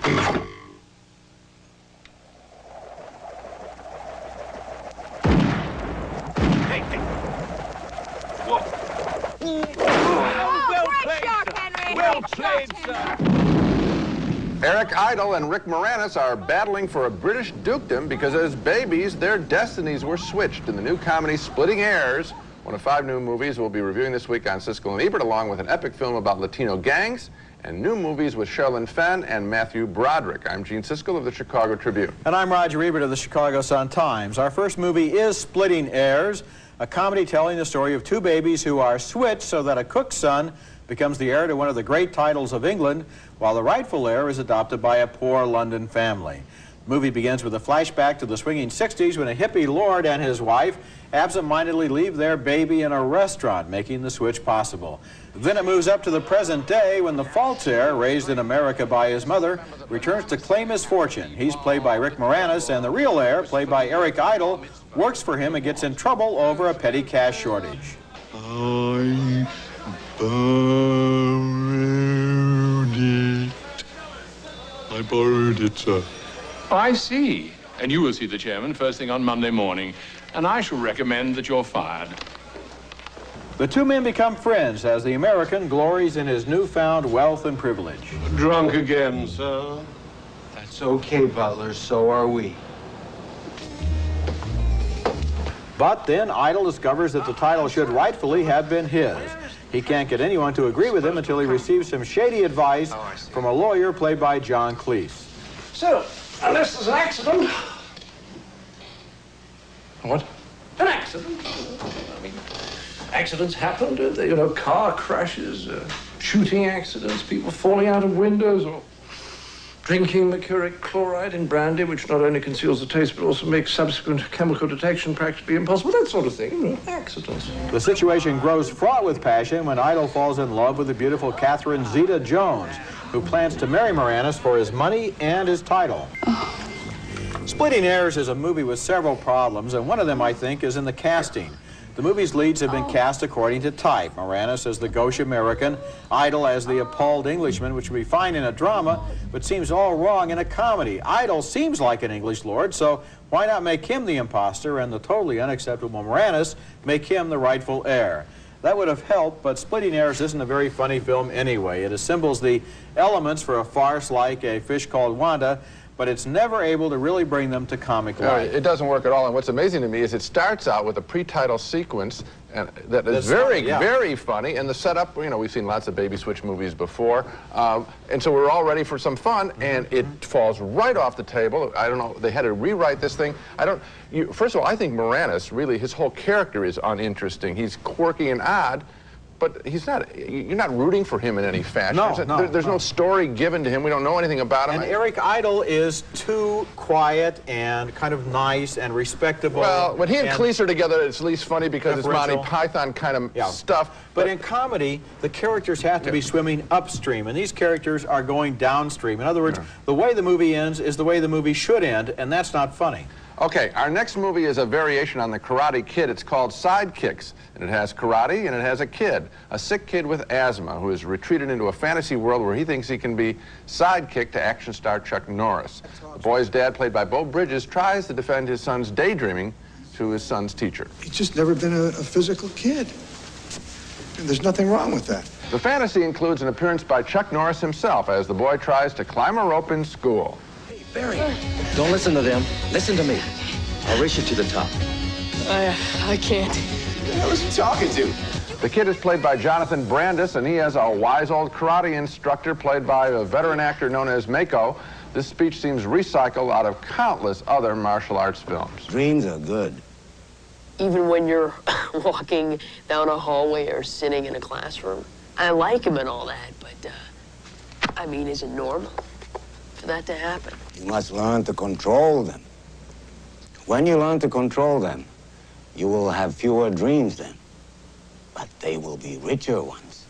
Well played, sir. Eric Idle and Rick Moranis are battling for a British dukedom because as babies, their destinies were switched in the new comedy Splitting Heirs, one of 5 new movies we'll be reviewing this week on Siskel and Ebert, along with an epic film about Latino gangs and new movies with Sherilyn Fenn and Matthew Broderick. I'm Gene Siskel of the Chicago Tribune. And I'm Roger Ebert of the Chicago Sun-Times. Our first movie is Splitting Heirs, a comedy telling the story of 2 babies who are switched so that a cook's son becomes the heir to one of the great titles of England, while the rightful heir is adopted by a poor London family. The movie begins with a flashback to the swinging 60s when a hippie lord and his wife absent-mindedly leave their baby in a restaurant, making the switch possible. Then it moves up to the present day when the false heir, raised in America by his mother, returns to claim his fortune. He's played by Rick Moranis, and the real heir, played by Eric Idle, works for him and gets in trouble over a petty cash shortage. I borrowed it. I borrowed it, sir. I see. And you will see the chairman first thing on Monday morning. And I shall recommend that you're fired. The 2 men become friends as the American glories in his newfound wealth and privilege. Drunk again, sir. That's okay, Butler. So are we. But then Idle discovers that the title should rightfully have been his. He can't get anyone to agree with him until he receives some shady advice from a lawyer played by John Cleese. So, unless there's an accident... What? An accident. I mean, accidents happen, don't they? You know, car crashes, shooting accidents, people falling out of windows, or drinking mercuric chloride in brandy, which not only conceals the taste, but also makes subsequent chemical detection practically impossible. That sort of thing, you know, accidents. The situation grows fraught with passion when Idle falls in love with the beautiful Catherine Zeta-Jones, who plans to marry Moranis for his money and his title. Splitting Heirs is a movie with several problems, and one of them, I think, is in the casting. The movie's leads have been cast according to type. Moranis as the gauche American, Idle as the appalled Englishman, which would be fine in a drama, but seems all wrong in a comedy. Idle seems like an English lord, so why not make him the imposter and the totally unacceptable Moranis make him the rightful heir? That would have helped, but Splitting Heirs isn't a very funny film anyway. It assembles the elements for a farce like A Fish Called Wanda, but it's never able to really bring them to comic life. It doesn't work at all, and what's amazing to me is it starts out with a pre-title sequence and that is very funny, and the setup, you know, we've seen lots of baby switch movies before, and so we're all ready for some fun, and it falls right off the table. I don't know, they had to rewrite this thing. First of all, I think Moranis, really, his whole character is uninteresting. He's quirky and odd, but he's not, you're not rooting for him in any fashion. There's no story given to him. We don't know anything about him. And Eric Idle is too quiet and kind of nice and respectable. Well, when he and Cleese are together, it's at least funny because it's Monty Python kind of stuff. But in comedy, the characters have to be swimming upstream, and these characters are going downstream. In other words, the way the movie ends is the way the movie should end, and that's not funny. Okay, our next movie is a variation on the Karate Kid. It's called Sidekicks, and it has karate and it has a kid, a sick kid with asthma who has retreated into a fantasy world where he thinks he can be sidekick to action star Chuck Norris. The boy's dad, played by Beau Bridges, tries to defend his son's daydreaming to his son's teacher. He's just never been a physical kid. And there's nothing wrong with that. The fantasy includes an appearance by Chuck Norris himself as the boy tries to climb a rope in school. Barry, don't listen to them. Listen to me. I'll race you to the top. I can't. Who the hell is he talking to? The kid is played by Jonathan Brandis, and he has a wise old karate instructor played by a veteran actor known as Mako. This speech seems recycled out of countless other martial arts films. Dreams are good. Even when you're walking down a hallway or sitting in a classroom. I like him and all that, but, I mean, is it normal for that to happen? You must learn to control them. When you learn to control them, you will have fewer dreams then, but they will be richer ones.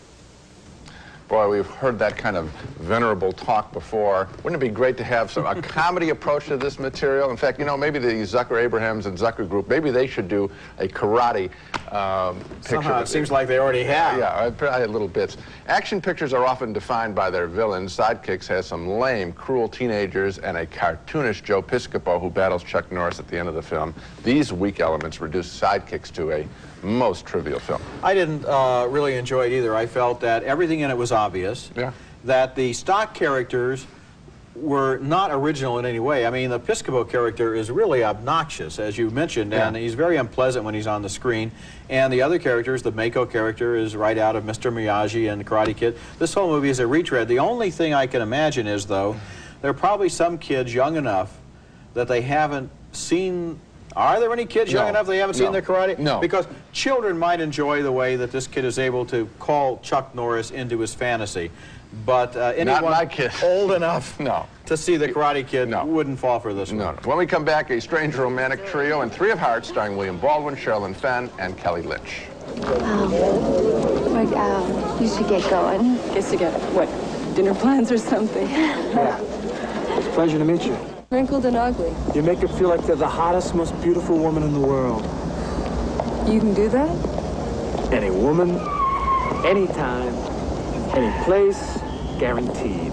Boy, we've heard that kind of venerable talk before. Wouldn't it be great to have a comedy approach to this material? In fact, you know, maybe the Zucker Abrahams and Zucker group, maybe they should do a karate picture. Somehow it seems like they already have. Yeah, I had little bits. Action pictures are often defined by their villains. Sidekicks has some lame, cruel teenagers and a cartoonish Joe Piscopo who battles Chuck Norris at the end of the film. These weak elements reduce Sidekicks to a most trivial film. I didn't really enjoy it either. I felt that everything in it was obvious. Yeah. That the stock characters were not original in any way. I mean, the Piscopo character is really obnoxious, as you mentioned, and he's very unpleasant when he's on the screen. And the other characters, the Mako character is right out of Mr. Miyagi and the Karate Kid. This whole movie is a retread. The only thing I can imagine is, though, there are probably some kids young enough that they haven't seen. Are there any kids young enough they haven't seen their karate? No. Because children might enjoy the way that this kid is able to call Chuck Norris into his fantasy. But anyone old enough to see the Karate Kid wouldn't fall for this one. When we come back, a strange romantic trio in Three of Hearts starring William Baldwin, Sherilyn Fenn, and Kelly Lynch. You should get going. Guess you got, what, dinner plans or something? Yeah. It's a pleasure to meet you. Wrinkled and ugly. You make it feel like they're the hottest, most beautiful woman in the world. You can do that? Any woman, anytime, any place, guaranteed.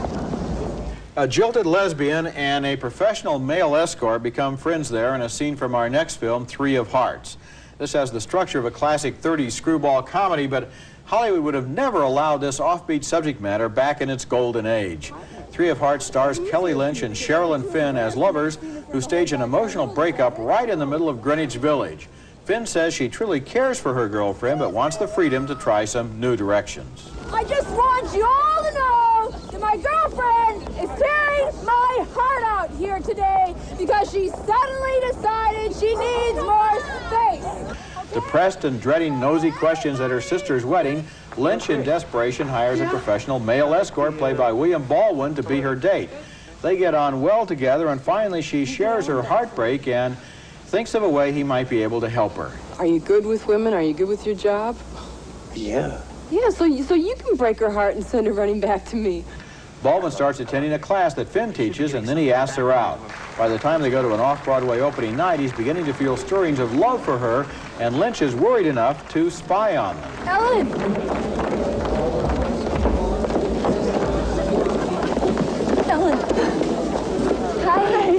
A jilted lesbian and a professional male escort become friends there in a scene from our next film, Three of Hearts. This has the structure of a classic 30s screwball comedy, but Hollywood would have never allowed this offbeat subject matter back in its golden age. Three of Hearts stars Kelly Lynch and Sherilyn Fenn as lovers who stage an emotional breakup right in the middle of Greenwich Village. Fenn says she truly cares for her girlfriend but wants the freedom to try some new directions. I just want you all to know that my girlfriend is tearing my heart out here today because she suddenly decided she needs more space. Depressed and dreading nosy questions at her sister's wedding, Lynch, in desperation, hires a professional male escort played by William Baldwin to be her date. They get on well together, and finally she shares her heartbreak and thinks of a way he might be able to help her. Are you good with women? Are you good with your job? Yeah. Yeah, so you can break her heart and send her running back to me. Baldwin starts attending a class that Fenn teaches, and then he asks her out. By the time they go to an off-Broadway opening night, he's beginning to feel stirrings of love for her, and Lynch is worried enough to spy on them. Ellen! Ellen! Hi!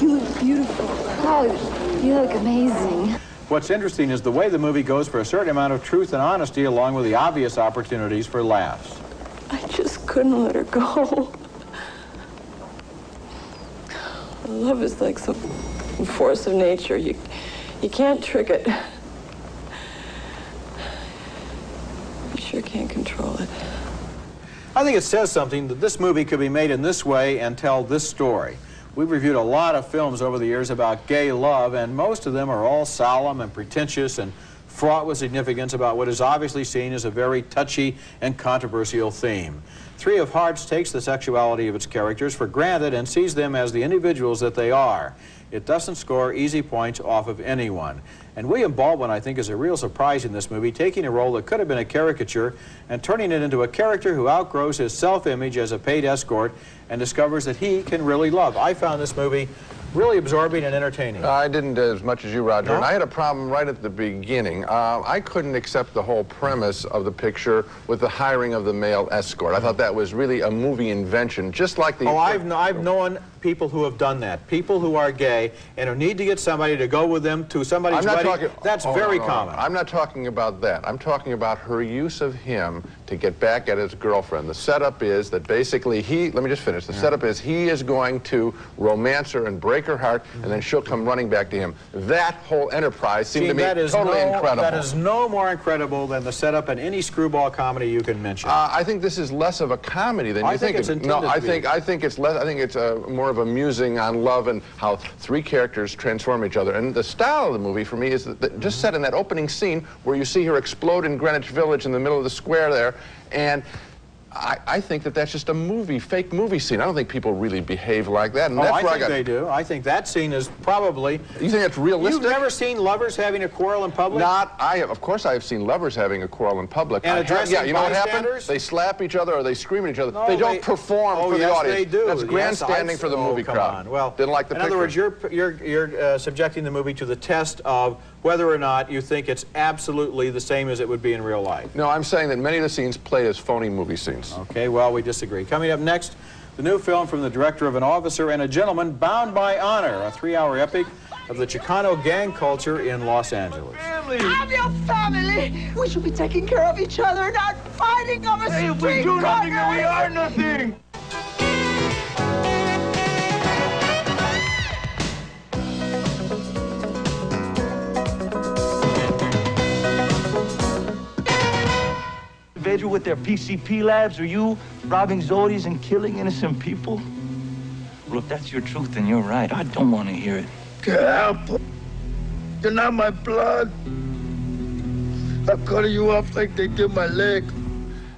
You look beautiful. Oh, you look amazing. What's interesting is the way the movie goes for a certain amount of truth and honesty along with the obvious opportunities for laughs. I just couldn't let her go. Love is like some force of nature. You can't trick it. You sure can't control it. I think it says something that this movie could be made in this way and tell this story. We've reviewed a lot of films over the years about gay love, and most of them are all solemn and pretentious and fraught with significance about what is obviously seen as a very touchy and controversial theme. Three of Hearts takes the sexuality of its characters for granted and sees them as the individuals that they are. It doesn't score easy points off of anyone. And William Baldwin, I think, is a real surprise in this movie, taking a role that could have been a caricature and turning it into a character who outgrows his self-image as a paid escort and discovers that he can really love. I found this movie really absorbing and entertaining. I didn't as much as you, Roger, and I had a problem right at the beginning. I couldn't accept the whole premise of the picture with the hiring of the male escort. I thought that was really a movie invention, just like the... Oh, I've known people who have done that, people who are gay and who need to get somebody to go with them to somebody's wedding. That's very common. I'm not talking about that. I'm talking about her use of him to get back at his girlfriend. The setup is that basically let me just finish. The setup is he is going to romance her and break her heart, and then she'll come running back to him. That whole enterprise seemed to me totally incredible. That is no more incredible than the setup in any screwball comedy you can mention. I think this is less of a comedy than you think. It's intended no, to be. I think it's less. I think it's more of a musing on love and how three characters transform each other. And the style of the movie for me is just set in that opening scene where you see her explode in Greenwich Village in the middle of the square there, and I think that that's just a fake movie scene. I don't think people really behave like that. And Oh, that's I where think they do. I think that scene is probably... You think it's realistic? You've never seen lovers having a quarrel in public? Of course I have seen lovers having a quarrel in public. And addressing yeah, you know what happened? bystanders? They slap each other or they scream at each other. No, they don't perform for the audience. They do. That's grandstanding for the movie come crowd. On. Well, didn't like the picture. In other words, you're subjecting the movie to the test of whether or not you think it's absolutely the same as it would be in real life. No, I'm saying that many of the scenes play as phony movie scenes. Okay, well, we disagree. Coming up next, the new film from the director of An Officer and a Gentleman, Bound by Honor, a 3-hour epic of the Chicano gang culture in Los Angeles. I'm your family. We should be taking care of each other, not fighting over street corners. If we do nothing, then we are nothing. With their PCP labs, or you robbing Zodies and killing innocent people? Well, if that's your truth, then you're right. I don't want to hear it. Can't help it. You're not my blood. I'll cut you off like they did my leg.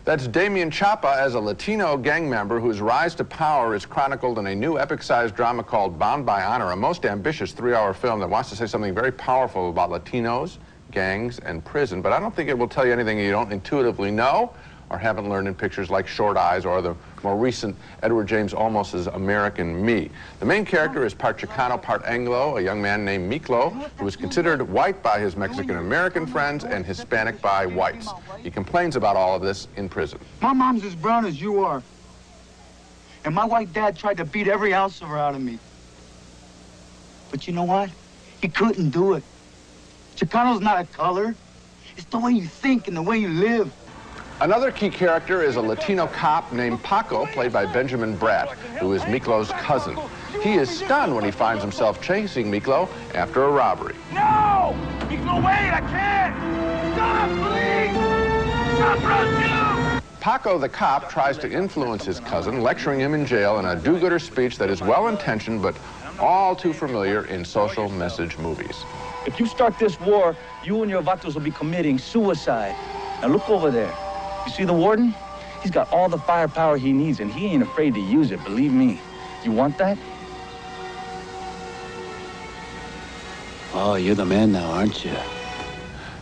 That's Damian Chapa as a Latino gang member whose rise to power is chronicled in a new epic-sized drama called Bound by Honor, a most ambitious 3-hour film that wants to say something very powerful about Latinos, gangs, and prison, but I don't think it will tell you anything you don't intuitively know or haven't learned in pictures like Short Eyes or the more recent Edward James Olmos's American Me. The main character is part Chicano, part Anglo, a young man named Miklo, who is considered white by his Mexican-American friends and Hispanic by whites. He complains about all of this in prison. My mom's as brown as you are. And my white dad tried to beat every ounce of her out of me. But you know what? He couldn't do it. Chicano's not a color. It's the way you think and the way you live. Another key character is a Latino cop named Paco, played by Benjamin Bratt, who is Miklo's cousin. He is stunned when he finds himself chasing Miklo after a robbery. No! Miklo, wait! I can't! Stop, please! Stop, run, Paco the cop tries to influence his cousin, lecturing him in jail in a do-gooder speech that is well-intentioned but all too familiar in social message movies. If you start this war, you and your vatos will be committing suicide. Now look over there. You see the warden? He's got all the firepower he needs, and he ain't afraid to use it, believe me. You want that? Oh, you're the man now, aren't you?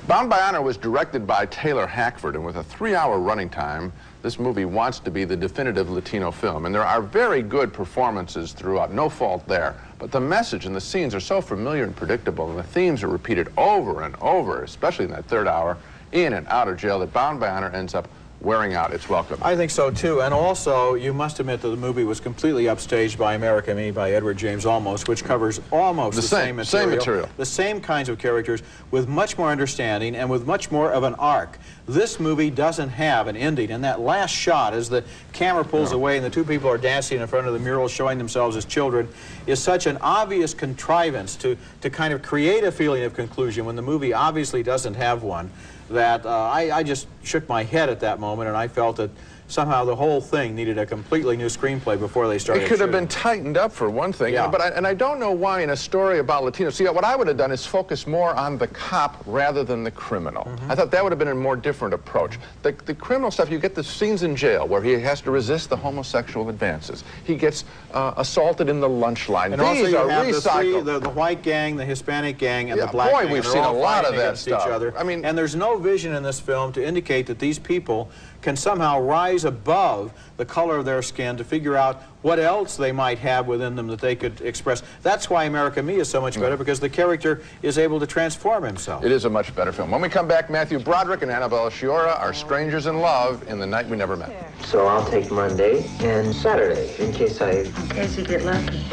Bound by Honor was directed by Taylor Hackford, and with a 3-hour running time, this movie wants to be the definitive Latino film. And there are very good performances throughout, no fault there. But the message and the scenes are so familiar and predictable, and the themes are repeated over and over, especially in that 3rd hour, in and out of jail, that Bound by Honor ends up wearing out its welcome. I think so, too. And also, you must admit that the movie was completely upstaged by American Me by Edward James Olmos, which covers almost the same material. The same kinds of characters with much more understanding and with much more of an arc. This movie doesn't have an ending. And that last shot, as the camera pulls away and the two people are dancing in front of the mural showing themselves as children, is such an obvious contrivance to kind of create a feeling of conclusion when the movie obviously doesn't have one, that I just shook my head at that moment, and I felt that somehow the whole thing needed a completely new screenplay before they started. It could have been tightened up for one thing, yeah. But I don't know why in a story about Latinos. See, what I would have done is focus more on the cop rather than the criminal. I thought that would have been a more different approach. The criminal stuff, you get the scenes in jail where he has to resist the homosexual advances. He gets assaulted in the lunch line. And These also you are have recycled. the white gang, the Hispanic gang, and the black gang. We've They're seen a all lot of fighting that against stuff. each other. I mean, and there's no vision in this film to indicate that these people can somehow rise above the color of their skin to figure out what else they might have within them that they could express. That's why American Me is so much better, because the character is able to transform himself. It is a much better film. When we come back, Matthew Broderick and Annabella Sciorra are strangers in love in The Night We Never Met. So I'll take Monday and Saturday in case you get lucky.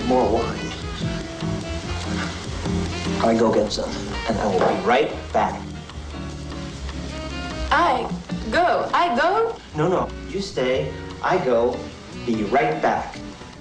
More wine. I go get some, and I will be right back. I go? No, you stay. I go. Be right back.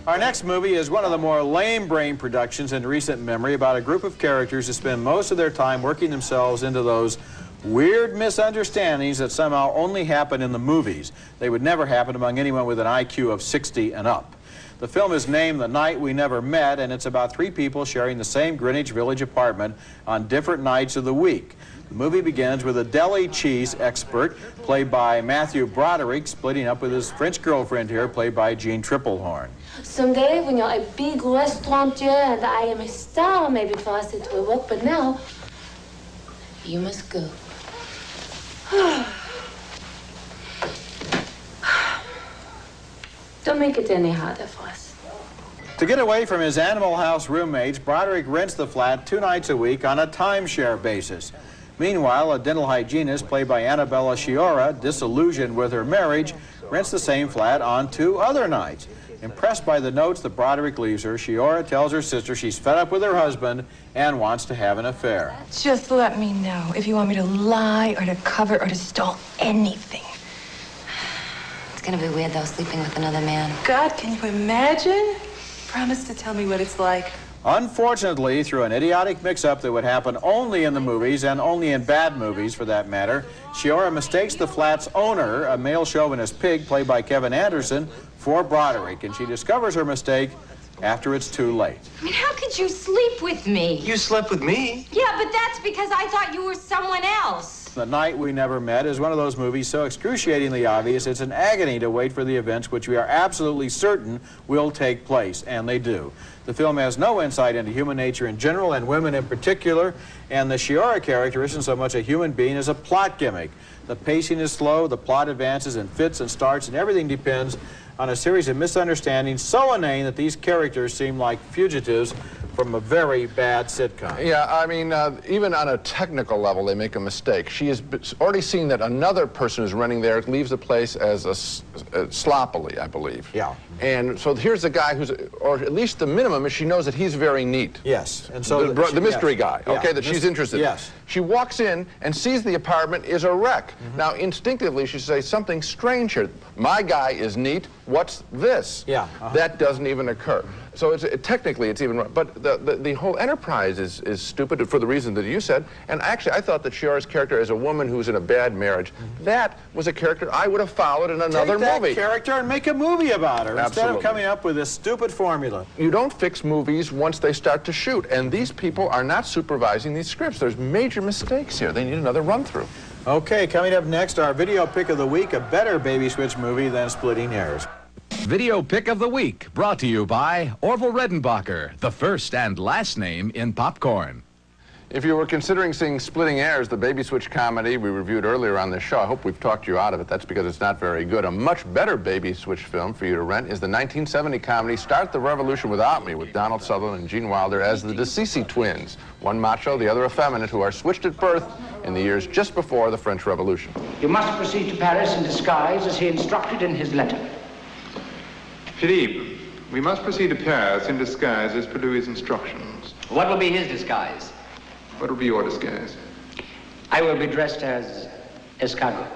Our next movie is one of the more lame-brain productions in recent memory about a group of characters who spend most of their time working themselves into those Weird misunderstandings that somehow only happen in the movies. They would never happen among anyone with an IQ of 60 and up. The film is named The Night We Never Met, and it's about three people sharing the same Greenwich Village apartment on different nights of the week. The movie begins with a deli cheese expert, played by Matthew Broderick, splitting up with his French girlfriend here, played by Jean Triplehorn. Someday, when you're a big restaurateur and I am a star, maybe for us it will work, but now, you must go. Don't make it any harder for us. To get away from his Animal House roommates, Broderick rents the flat 2 nights a week on a timeshare basis. Meanwhile, a dental hygienist, played by Annabella Sciorra, disillusioned with her marriage, rents the same flat on 2 other nights. Impressed by the notes that Broderick leaves her, Sciorra tells her sister she's fed up with her husband and wants to have an affair. Just let me know if you want me to lie or to cover or to stall anything. It's gonna be weird, though, sleeping with another man. God, can you imagine? Promise to tell me what it's like. Unfortunately, through an idiotic mix-up that would happen only in the movies, and only in bad movies for that matter, Sciorra mistakes the flat's owner, a male chauvinist pig played by Kevin Anderson, for Broderick, and she discovers her mistake after it's too late. I mean, how could you sleep with me? You slept with me? Yeah, but that's because I thought you were someone else. The Night We Never Met is one of those movies so excruciatingly obvious it's an agony to wait for the events which we are absolutely certain will take place, and they do. The film has no insight into human nature in general and women in particular, and the Sciorra character isn't so much a human being as a plot gimmick. The pacing is slow, the plot advances in fits and starts, and everything depends on a series of misunderstandings so inane that these characters seem like fugitives from a very bad sitcom. Yeah, I mean, even on a technical level, they make a mistake. She has already seen that another person who's running there leaves the place as sloppily, I believe. Yeah. And so here's the guy who's, or at least the minimum is she knows that he's very neat. Yes. And so the mystery guy, yeah, okay, that she's interested in. Yes. She walks in and sees the apartment is a wreck. Now, instinctively, she says, something strange here. My guy is neat. What's this? Yeah. That doesn't even occur. So technically, it's even wrong. But the whole enterprise is stupid for the reason that you said. And actually, I thought that Sciorra's character as a woman who's in a bad marriage, that was a character I would have followed in another movie. Take that character and make a movie about her instead of coming up with this stupid formula. You don't fix movies once they start to shoot. And these people are not supervising these scripts. There's major mistakes here. They need another run-through. Okay, coming up next, our video pick of the week, a better Baby Switch movie than Splitting Hairs. Video Pick of the Week, brought to you by Orville Redenbacher, the first and last name in popcorn. If you were considering seeing Splitting Hairs, the Baby Switch comedy we reviewed earlier on this show, I hope we've talked you out of it. That's because it's not very good. A much better Baby Switch film for you to rent is the 1970 comedy Start the Revolution Without Me, with Donald Sutherland and Gene Wilder as the DeCisi twins, one macho, the other effeminate, who are switched at birth in the years just before the French Revolution. You must proceed to Paris in disguise as he instructed in his letter. Philippe, we must proceed to Paris in disguise as per Louis' instructions. What will be his disguise? What will be your disguise? I will be dressed as escargot.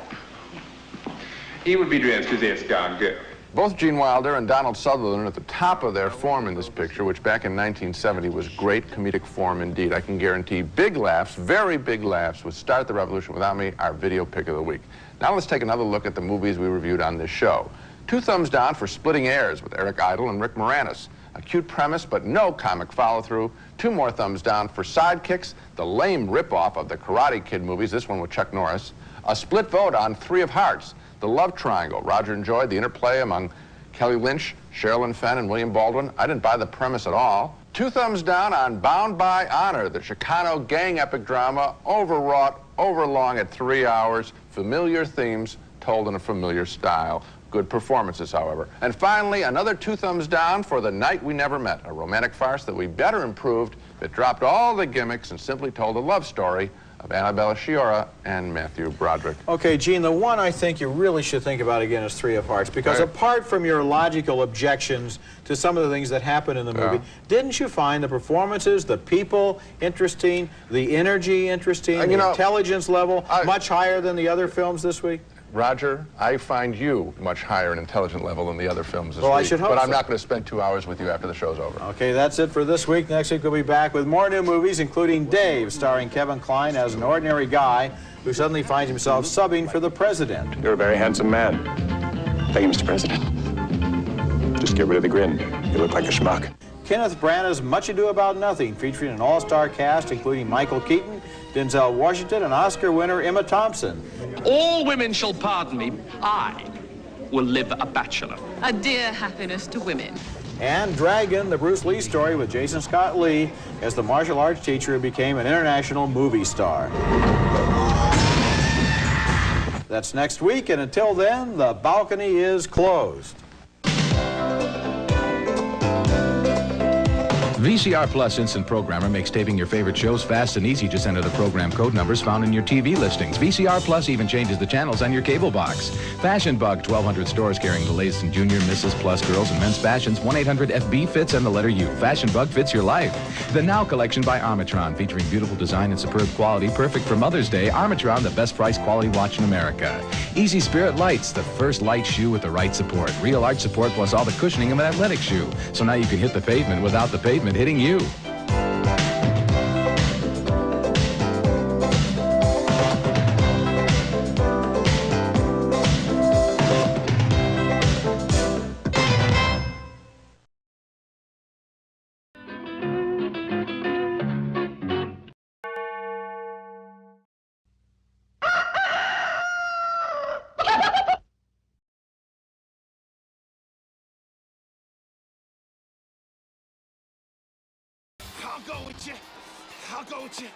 He will be dressed as escargot. Both Gene Wilder and Donald Sutherland are at the top of their form in this picture, which back in 1970 was great comedic form indeed. I can guarantee big laughs, very big laughs, with Start the Revolution Without Me, our video pick of the week. Now let's take another look at the movies we reviewed on this show. 2 thumbs down for Splitting Hairs with Eric Idle and Rick Moranis. A cute premise, but no comic follow-through. 2 more thumbs down for Sidekicks, the lame rip-off of the Karate Kid movies, this one with Chuck Norris. A split vote on 3 of Hearts, the love triangle. Roger enjoyed the interplay among Kelly Lynch, Sherilyn Fenn, and William Baldwin. I didn't buy the premise at all. 2 thumbs down on Bound by Honor, the Chicano gang epic drama, overwrought, overlong at 3 hours, familiar themes told in a familiar style. Good performances, however. And finally, another 2 thumbs down for The Night We Never Met, a romantic farce that we better improved if it dropped all the gimmicks and simply told a love story of Annabella Sciorra and Matthew Broderick. Okay, Gene, the one I think you really should think about again is 3 of Hearts, because apart from your logical objections to some of the things that happen in the movie, didn't you find the performances, the people interesting, the energy interesting, the intelligence level much higher than the other films this week? Roger, I find you much higher in intelligent level than the other films this Well, week. I should hope but I'm so. not going to spend 2 hours with you after the show's over. Okay, that's it for this week. Next week we'll be back with more new movies, including Dave, starring Kevin Kline as an ordinary guy who suddenly finds himself subbing for the president. You're a very handsome man. Thank you, Mr. President. Just get rid of the grin. You look like a schmuck. Kenneth Branagh's Much Ado About Nothing, featuring an all-star cast including Michael Keaton, Denzel Washington, and Oscar winner Emma Thompson. All women shall pardon me. I will live a bachelor. A dear happiness to women. And Dragon, the Bruce Lee story with Jason Scott Lee as the martial arts teacher who became an international movie star. That's next week, and until then, the balcony is closed. VCR Plus Instant Programmer makes taping your favorite shows fast and easy. Just enter the program code numbers found in your TV listings. VCR Plus even changes the channels on your cable box. Fashion Bug, 1,200 stores carrying the latest in junior, Mrs. Plus, girls, and men's fashions. 1-800-FB fits and the letter U. Fashion Bug fits your life. The Now Collection by Armatron, featuring beautiful design and superb quality, perfect for Mother's Day. Armatron, the best price quality watch in America. Easy Spirit Lights, the first light shoe with the right support. Real arch support plus all the cushioning of an athletic shoe. So now you can hit the pavement without the pavement hitting you. I'll go with you.